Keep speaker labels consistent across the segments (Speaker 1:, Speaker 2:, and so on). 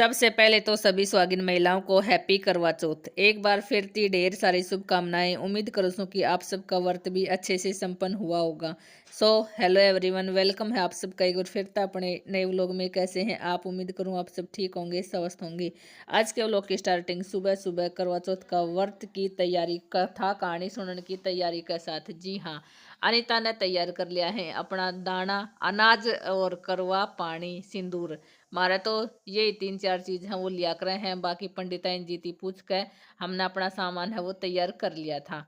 Speaker 1: सबसे पहले तो सभी सुहागिन महिलाओं को हैप्पी करवा चौथ। एक बार फिर थी ढेर सारी शुभकामनाएं। उम्मीद करूँ हूँ कि आप सबका व्रत भी अच्छे से संपन्न हुआ होगा। सो हेलो एवरीवन, वेलकम है आप सबका एक बार फिर था अपने नए व्लॉग में। कैसे हैं आप? उम्मीद करूँ आप सब ठीक होंगे, स्वस्थ होंगे। आज के व्लॉग की स्टार्टिंग सुबह सुबह करवा चौथ का व्रत की तैयारी, कथा कहानी सुनने की तैयारी के साथ। जी हाँ, अनीता ने तैयार कर लिया है अपना दाना, अनाज और करवा पानी, सिंदूर। हमारा तो ये तीन चार चीज हैं वो लिया करे हैं। बाकी पंडिताइन जी थी पूछ के हमने अपना सामान है वो तैयार कर लिया था।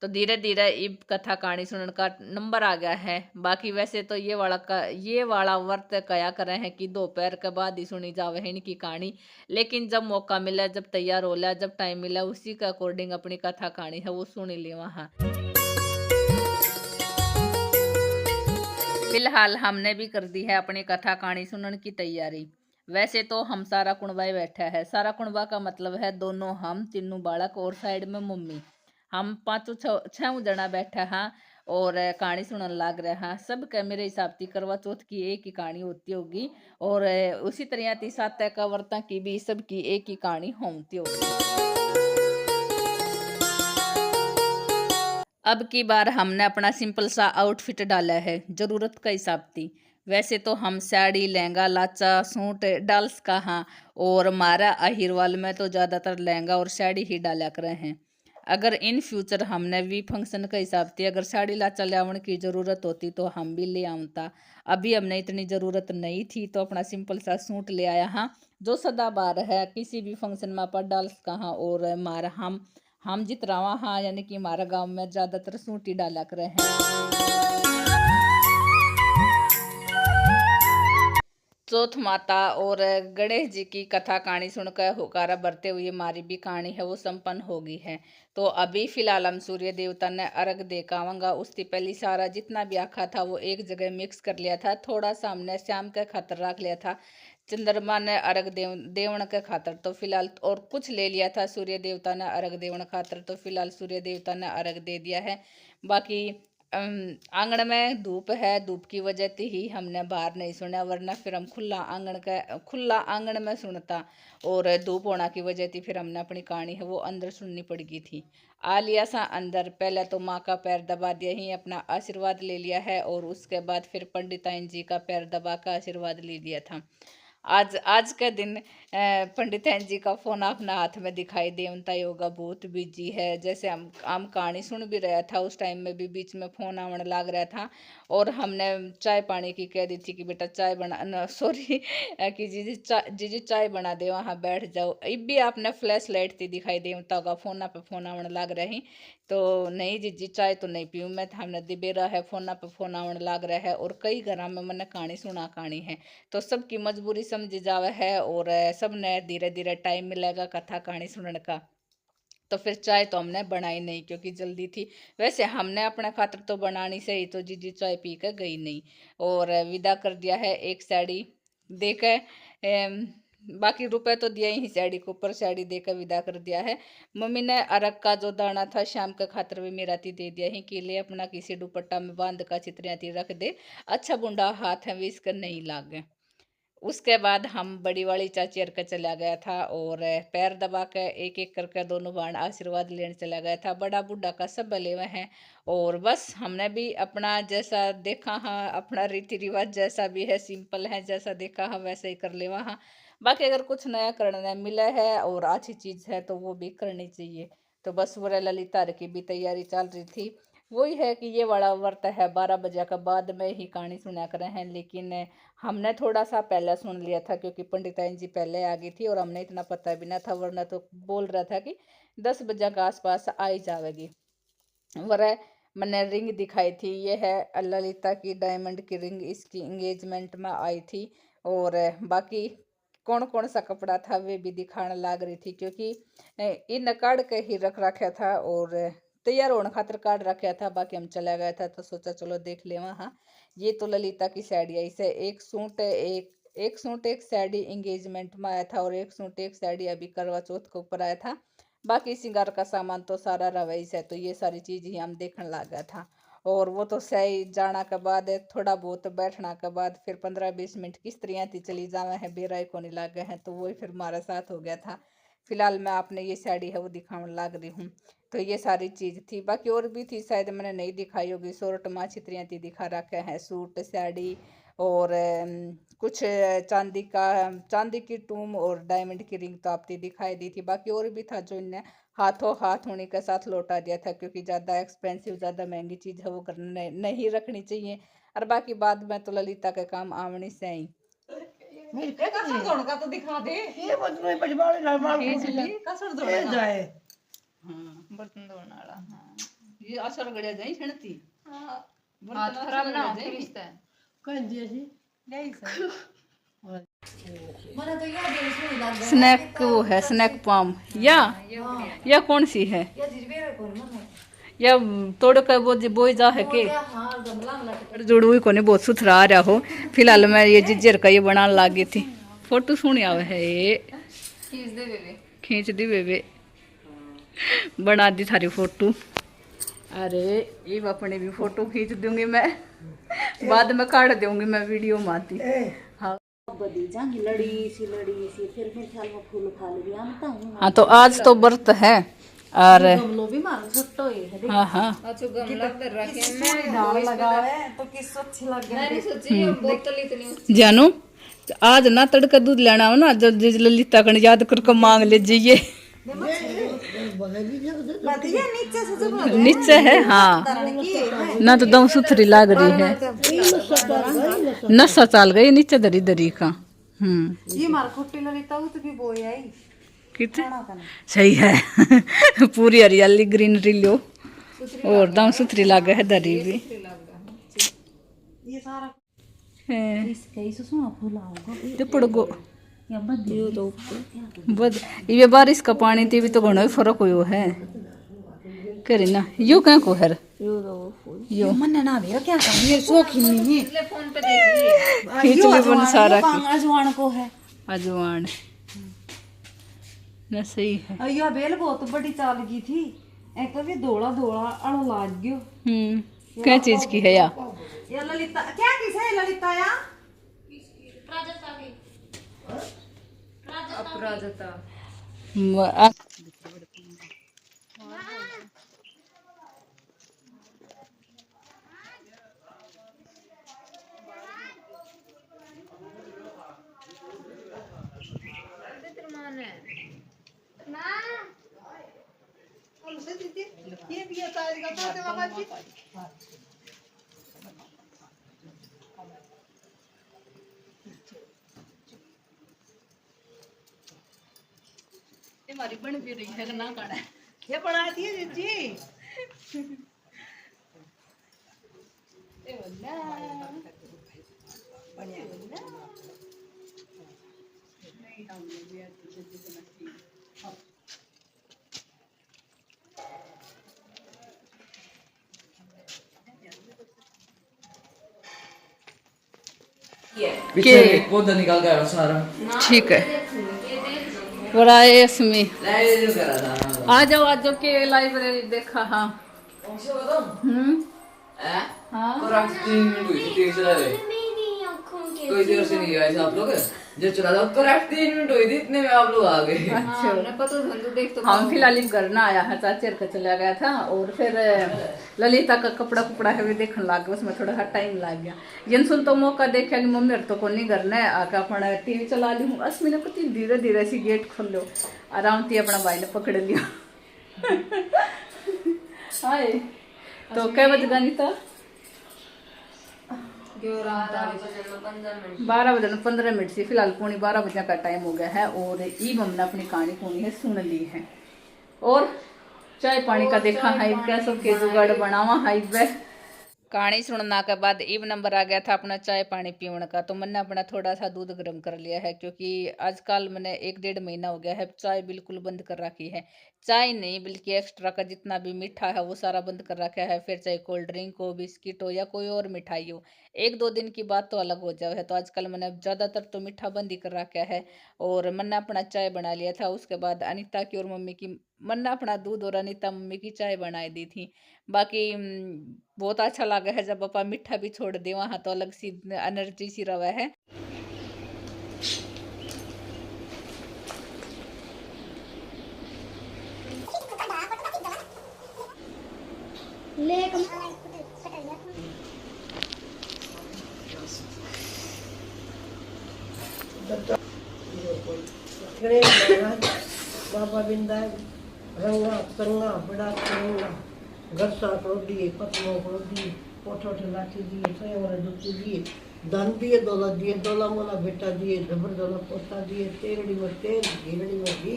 Speaker 1: तो धीरे धीरे इब कथा कहानी सुनने का नंबर आ गया है। बाकी वैसे तो ये वाला व्रत कया करे हैं कि दोपहर के बाद ही सुनी जावे है इनकी कहानी। लेकिन जब मौका मिला, जब तैयार हो लिया, जब टाइम मिला, उसी के अकॉर्डिंग अपनी कथा कहानी है वो सुन ली वहाँ। फिलहाल हमने भी कर दी है अपनी कथा कहानी सुनने की तैयारी। वैसे तो हम सारा कुणबा ही बैठा है। सारा कुणबा का मतलब है दोनों हम, तीनों बालक और साइड में मम्मी। हम पांचों छह जना बैठा है और कहानी सुनने लग रहे हैं। सब के मेरे हिसाब से करवा चौथ की एक ही कहानी होती होगी और उसी तरह ती सात का व्रता की भी सबकी एक ही कहानी होती होगी। अब की बार हमने अपना सिंपल सा आउटफिट डाला है जरूरत का हिसाब थी। वैसे तो हम साड़ी, लहंगा, लाचा, सूट डाल्स का हाँ, और हमारा अहिरवाल में तो ज़्यादातर लहंगा और साड़ी ही डाला कर हैं। अगर इन फ्यूचर हमने भी फंक्शन का हिसाब थी, अगर साड़ी लाचा लावन की ज़रूरत होती तो हम भी ले आऊँता। अभी हमने इतनी ज़रूरत नहीं थी तो अपना सिंपल सा सूट ले आया हाँ, जो सदाबहार है। किसी भी फंक्शन में पर डाल्स का हाँ, और हमारा हम जित रहा हाँ, यानी कि हमारा गांव में ज्यादातर सूटी डाला करे हैं। चौथ माता और गणेश जी की कथा कहानी सुनकर होकारा भरते हुए हमारी भी कहानी है वो संपन्न हो गई है। तो अभी फिलहाल हम सूर्य देवता ने अर्घ दे कावंगा। उसकी पहली सारा जितना भी आखा था वो एक जगह मिक्स कर लिया था। थोड़ा सा हमने शाम का खातर रख लिया था। चंद्रमा ने अर्घ देवण के खातर तो फिलहाल, और कुछ ले लिया था सूर्य देवता ने अर्घ देवण खातर, तो फिलहाल सूर्य देवता ने अर्घ दे दिया है। बाकी आंगन में धूप है, धूप की वजह से ही हमने बाहर नहीं सुना, वरना फिर हम खुला आंगन में सुनता। और धूप होना की वजह थी फिर हमने अपनी कहानी है वो अंदर सुननी पड़ गई थी। आ लिया सा अंदर, पहले तो माँ का पैर दबा दिया ही, अपना आशीर्वाद ले लिया है, और उसके बाद फिर पंडिताइन जी का पैर दबा का आशीर्वाद ले लिया था। आज आज के दिन पंडिताइन जी का फोन अपना हाथ में दिखाई दे, उनका योगा बहुत बिजी है। जैसे हम कहानी सुन भी रहा था उस टाइम में भी बीच में फोन आने लग रहा था, और हमने चाय पानी की कह दी थी कि बेटा चाय बना, सॉरी कि जीजी चाय बना दे, वहाँ बैठ जाओ। अब भी आपने फ्लैश लाइट थी दिखाई दे होगा, फोन पे फोन आने लग रही। तो नहीं जीजी चाय तो नहीं पीऊँ मैं, हमने दिबेरा है, फोन पे फोन आने लग रहा है, और कई घर में मैंने कहानी सुना कहानी है। तो सबकी मजबूरी समझ जावे है, और सबने धीरे धीरे टाइम मिलेगा कथा कहानी सुनने का। तो फिर चाय तो हमने बनाई नहीं क्योंकि जल्दी थी। वैसे हमने अपने खातर तो बनानी से ही, तो जीजी चाय पी कर गई नहीं, और विदा कर दिया है एक साड़ी देकर। बाकी रुपए तो दिया ही साड़ी के ऊपर, साड़ी देकर विदा कर दिया है। मम्मी ने अरग का जो दाना था शाम के खातर भी मेरा ती दे दिया ही कि ले अपना किसी दुपट्टा में बांध का चित्रिया ती रख दे, अच्छा बुंडा हाथ है भी इसका नहीं लागे। उसके बाद हम बड़ी वाली चाची के चला गया था, और पैर दबा के एक एक करके दोनों बाण आशीर्वाद लेने चला गया था। बड़ा बूढ़ा का सब बले हुए हैं, और बस हमने भी अपना जैसा देखा हाँ, अपना रीति रिवाज जैसा भी है, सिंपल है, जैसा देखा हाँ वैसे ही कर ले वहाँ। बाकी अगर कुछ नया करने मिला है और अच्छी चीज़ है तो वो भी करनी चाहिए। तो बस वो ललिता की भी तैयारी चल रही थी। वही है कि ये बड़ा व्रत है 12 बजे का बाद में ही कहानी सुना कर हैं, लेकिन हमने थोड़ा सा पहले सुन लिया था क्योंकि पंडिताइन जी पहले आ गई थी, और हमने इतना पता भी ना था, वरना तो बोल रहा था कि 10 बजे के आसपास आई जाएगी। वरह मैंने रिंग दिखाई थी, ये है ललिता की डायमंड की रिंग, इसकी एंगेजमेंट में आई थी। और बाकी कौन कौन सा कपड़ा था वे भी दिखाने लग रही थी, क्योंकि इन काट के ही रख रखा था और तैयार होने खातिर काट रखा था। बाकी हम चला गया था तो सोचा चलो देख ले वहाँ। ये तो ललिता की साड़ी आई से, एक सूट एक साड़ी एंगेजमेंट में आया था, और एक सूट एक साड़ी अभी करवा चौथ के ऊपर आया था। बाकी श्रृंगार का सामान तो सारा रवैस है, तो ये सारी चीज ही हम देखने लगा था। और वो तो सही जाना के बाद थोड़ा बहुत बैठना के बाद फिर 15-20 मिनट किस तरह थी चली जावे है बेराई को नहीं लागे हैं, तो वही फिर हमारे साथ हो गया था। फिलहाल मैं आपने ये साड़ी है वो दिखाने लाग रही हूँ। तो ये सारी चीज थी, बाकी और भी थी शायद मैंने नहीं दिखाई होगी। शॉर्ट में अच्छी तरह थी दिखा रखे हैं सूट साड़ी और कुछ चांदी की टूम और डायमंड की रिंग तो आपने दिखाई दी थी। बाकी और भी था जो इन्हें हाथों हाथ होने के साथ लौटा दिया था, क्योंकि ज़्यादा एक्सपेंसिव ज़्यादा महंगी चीज़ है वो करने नहीं रखनी चाहिए। और बाकी बाद में तो ललिता के काम आवनी से ही
Speaker 2: का तो दिखा दे
Speaker 3: ये बदलो बजवाड़े ना मार
Speaker 2: कसर धोने
Speaker 3: जाए।
Speaker 1: हाँ बर्तन धोने वाला। हाँ ये असर गड़िया जाई छणती।
Speaker 2: हां
Speaker 1: हाथ खराब ना हो फिर
Speaker 3: कह दिए जी
Speaker 2: यही सर मैंने तो याद है इसमें लग गया
Speaker 1: स्नैक वो है स्नैक पाम या कौन सी है
Speaker 2: या जिरबे को मन
Speaker 1: या तोड़ के वो बोई जा है के
Speaker 2: हां गमला में लटक
Speaker 1: जुड़ू को नहीं बहुत सुथरा आ रहा हो। फिलहाल मैं ये जिज्जर का ये बनाने लागी थी। फोटो सुनी आवे है ये
Speaker 2: खींच दे बेबे
Speaker 1: खींच दी बेबे बना दी थारी फोटो। अरे ये अपनी भी फोटो खींच दूंगी मैं, बाद में काट दूंगी मैं वीडियो में आती। हाँ
Speaker 2: बदी जांगी लड़ी सी फिर ख्याल में फूल खा ले हम ता हूं
Speaker 1: हाँ तो आज तो व्रत है और
Speaker 2: गमलो भी मारो छोटो ही है
Speaker 1: हाँ हाँ
Speaker 2: अच्छा गमला इधर रखे मैं डाल लगावे तो किस अच्छी लग गई मैंने सोची बोतल इतनी
Speaker 1: जानू आज ना तड़का दूध लेना हो ना, जब ललिता कण याद करके मांग ले जाइए।
Speaker 2: नीचे से जब
Speaker 1: नीचे है हाँ ना तो दम सुथरी लाग रही है, नशा चाल गई नीचे दरी दरी का।
Speaker 2: ये मार खुट्टी ललिता हो तो भी बोई आई
Speaker 1: कितने सही है पूरी हरियाली ग्रीनरी लो और दम सुथरी लागे है दरी भी
Speaker 2: ये सारा
Speaker 1: है।
Speaker 2: इसके इस सुना फूला होगा
Speaker 1: ते पड़गो
Speaker 2: या बद ये तो
Speaker 1: बद ये बारिश का पानी ते भी तो घणो ही फर्क हुयो है करे ना यो क्या को है यो
Speaker 2: मन ना मेरा क्या काम ये शौकीन नहीं है फोन पे देख
Speaker 1: खींच ले बन सारा की
Speaker 2: अजवान को है
Speaker 1: अजवान ना सही है।
Speaker 2: अयो बेल बहुत बड़ी चाल की थी एक भी धोला धोला अड़ लाग गयो
Speaker 1: क्या चीज की है या
Speaker 2: ललिता क्या किस है ललिता या अपराजता
Speaker 3: ये भी तारीख का तो बाबा जी
Speaker 1: हमारी बन भी रही है ना काड़ा
Speaker 3: ये बनाती है जी
Speaker 4: पीछे एक पौधा निकाल कर सारा
Speaker 1: ठीक है और आए इसमें
Speaker 4: लाइब्रेरी करा था
Speaker 1: आ जाओ के लाइब्रेरी देखा। हाँ हाँ
Speaker 4: करेक्ट 3 मिनट हुई थी तेज चला रहे कोई देर से नहीं आए थे आप लोग जो चला था करेक्ट 3 मिनट हुई थी इतने में आप लोग आ गए।
Speaker 1: अच्छा
Speaker 2: पता धंधु देख तो
Speaker 1: हम फिलहाल घर ना आया है चाचर का चला गया था और फिर ललिता का कपड़ा कुपड़ा है भी देखने लग गया, उसमें थोड़ा सा टाइम लग गया। जिन सुन तो मौका देखा कि मम्मी तो को नहीं घर ने आकर अपना टीवी चला ली हूँ असमी ने कति धीरे धीरे सी गेट खोल लो आराम थी अपना भाई ने पकड़ लिया हाय तो क्या बज गई था 12 बजे 15 मिनट से फिलहाल 11:45 का टाइम हो गया है और ई हमने अपनी कहानी पूरी है सुन ली है और चाय पानी का देखा है कैसे के जुगाड़ बनावा है कहानी सुनना के बाद इब नंबर आ गया था अपना चाय पानी पीने का। तो मैंने अपना थोड़ा सा दूध गर्म कर लिया है क्योंकि आजकल मैंने 1-1.5 महीना हो गया है चाय बिल्कुल बंद कर रखी है। चाय नहीं बल्कि एक्स्ट्रा का जितना भी मीठा है वो सारा बंद कर रखा है, फिर चाहे कोल्ड ड्रिंक हो बिस्किट हो या कोई और मिठाई हो 1-2 दिन की बात तो अलग हो जावे है। तो आजकल मैंने ज़्यादातर तो मीठा बंद ही कर रखा है और मैंने अपना चाय बना लिया था। उसके बाद अनीता की और मम्मी की, मैंने अपना दूध और अनीता मम्मी की चाय बनाई दी थी। बाकी बहुत अच्छा लगा है जब पापा मीठा भी छोड़ दे, वहाँ तो अलग सी एनर्जी सी रवा है।
Speaker 3: बाबा बिंदा रंगा संगा बड़ा संगा गस्सा को दिए, पत्नों को दिए, पोठो लाठी दिए, सयवर दुखी दिए, धन दिए, दौला मोला बेटा दिए, जबर दौला पोता दिए, तेरड़ी में तेल, घीरड़ी में घी,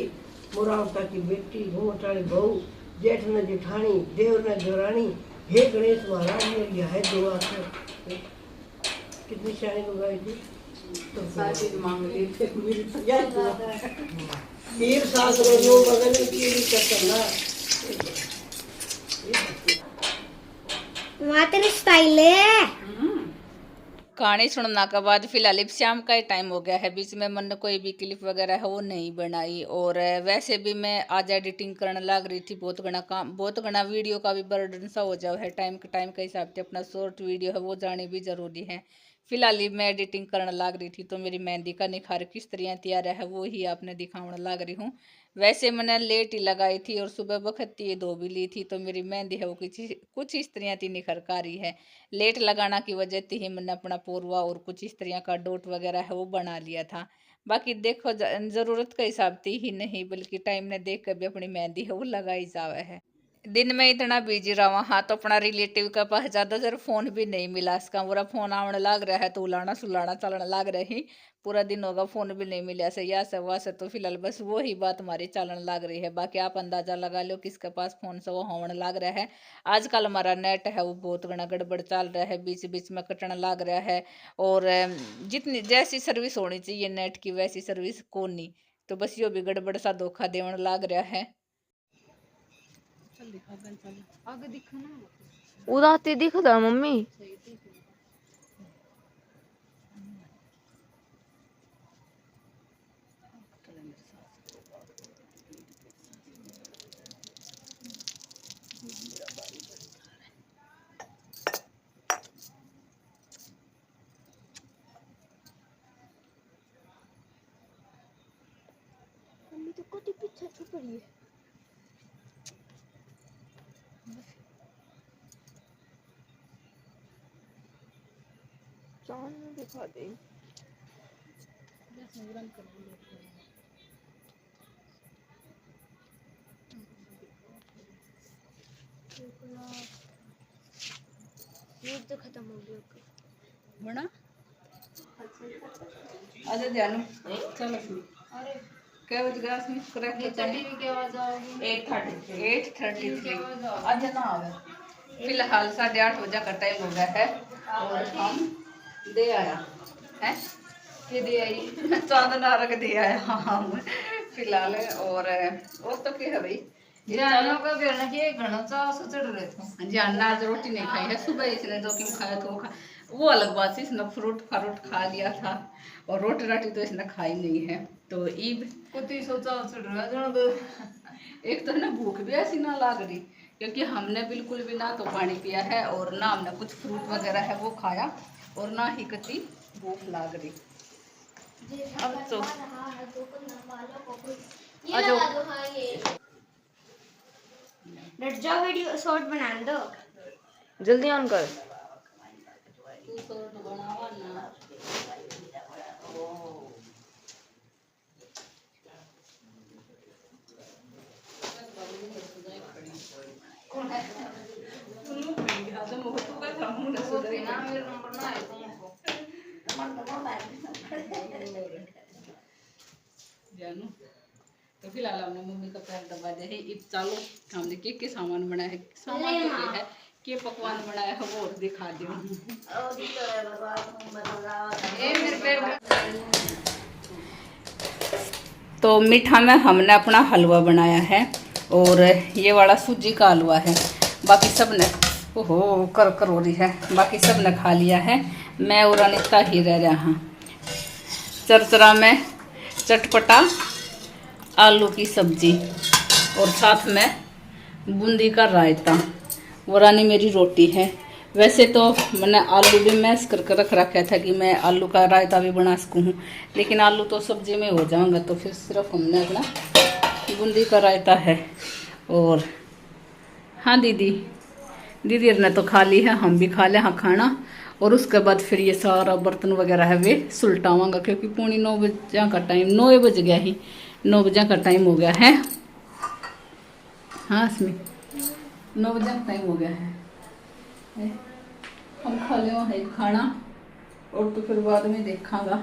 Speaker 3: मुरावता की बेटी, घूमटाड़ी बहू, जेठ ने जेठानी, देव ने देवरानी, हे गणेश महाराज मेरी है दुआ से। कितनी शानी लोग आई थी तो मांग ली थे मेरी तीर सास रो बगल में की करना
Speaker 2: माते स्टाइल है।
Speaker 1: कहानी सुनने के बाद फिलहाल शाम का ही टाइम हो गया है। बीच में मैंने कोई भी क्लिप वगैरह है वो नहीं बनाई और वैसे भी मैं आज एडिटिंग करने लग रही थी। बहुत घना वीडियो का भी बर्डन सा हो जाओ है। टाइम के हिसाब से अपना शॉर्ट वीडियो है वो जानी भी जरूरी है। फिलहाल मैं एडिटिंग करने लग रही थी तो मेरी मेहंदी का निखार किस तरह तैयार है वो ही आपने दिखाने लग रही हूँ। वैसे मैंने लेट ही लगाई थी और सुबह वक्त ये धो भी ली थी तो मेरी मेहंदी है वो कुछ इस तरह की निखर का रही है। लेट लगाना की वजह से ही मैंने अपना पोरवा और कुछ इस तरह का डॉट वगैरह है वो बना लिया था। बाकी देखो ज़रूरत के हिसाब से ही नहीं बल्कि टाइम ने देख कर भी अपनी मेहंदी है वो लगाई जावे है। दिन में इतना बिजी रहा हाँ तो अपना रिलेटिव का पास ज़्यादातर फ़ोन भी नहीं मिला। इसका पूरा फ़ोन आने लग रहा है तो उलाना सुलाना चलने लग रही। पूरा दिन होगा फ़ोन भी नहीं मिला से या से वहाँ से तो फिलहाल बस वो ही बात हमारी चलने लग रही है। बाकी आप अंदाज़ा लगा लो किसके पास फ़ोन से वो होने लग रहा है। आजकल हमारा नेट है वो बहुत घना गड़बड़ चल रहा है, बीच बीच में कटने लग रहा है और जितनी जैसी सर्विस होनी चाहिए नेट की वैसी सर्विस कौन नहीं। तो बस यो भी गड़बड़ सा धोखा देने लग रहा है।
Speaker 2: उदाती दिखदा मम्मी। मम्मी तो कोटी पीछे छुप रही है। चांद में दिखा दे। ये तो खत्म हो गया
Speaker 1: बना अच्छा जानू चलो अरे क्या बज गया इसमें करेक्ट टीवी की आवाज आएगी 8:33 अच्छा ना आवे। फिलहाल 8:30 बजे का टाइम हो गया है और हम दे आया है ये दे आई चांदना रख दे आया हम फिलहाल और तो क्या है भाई जानना का बेरना के घना चा चढ़ रहे थे जानना आज रोटी नहीं खाई है। सुबह इसने जो कि खाया तो वो अलग बात है। इसने फ्रूट खा लिया था और रोटी राटी तो इसने खाई नहीं है। तो ईब कुछ सोचा चढ़ रहा तो एक तो ना भूख भी ऐसी ना लग रही क्योंकि हमने बिल्कुल भी ना तो पानी पिया है और ना हमने कुछ फ्रूट वगैरह है वो खाया और ना ही कच्ची भूख लग रही। अब तो
Speaker 2: डट जाओ वीडियो शॉर्ट बना दो जल्दी ऑन कर।
Speaker 1: जानू तो फिलहाल हमने मम्मी का पैर दबा दिया है। अब चालो हमने के सामान बनाया है, सामान तो है के पकवान बनाया है वो और दिखा दियो। तो मीठा में हमने अपना हलवा बनाया है और ये वाला सूजी का हलवा है। बाकी सब ने ओहो कर हो रही है। बाकी सब ने खा लिया है। मैं और अनिता ही रह रहा हाँ। चरचरा में चटपटा आलू की सब्जी और साथ में बूंदी का रायता। वो रानी मेरी रोटी है। वैसे तो मैंने आलू भी मैश करके रख रखा था कि मैं आलू का रायता भी बना सकूँ, लेकिन आलू तो सब्जी में हो जाऊंगा, तो फिर सिर्फ हमने अपना बूंदी का रायता है। और हाँ दीदी ने तो खा ली है, हम भी खा लें हाँ खाना। और उसके बाद फिर ये सारा बर्तन वगैरह है वे सुलटावांगा, क्योंकि 9:45 बजे का टाइम, 9 बज गया ही, 9 बजे का टाइम हो गया है। हाँ स्मी 9 बजे का टाइम हो गया है। हम खा ले है खाना और तो फिर बाद में देखांगा।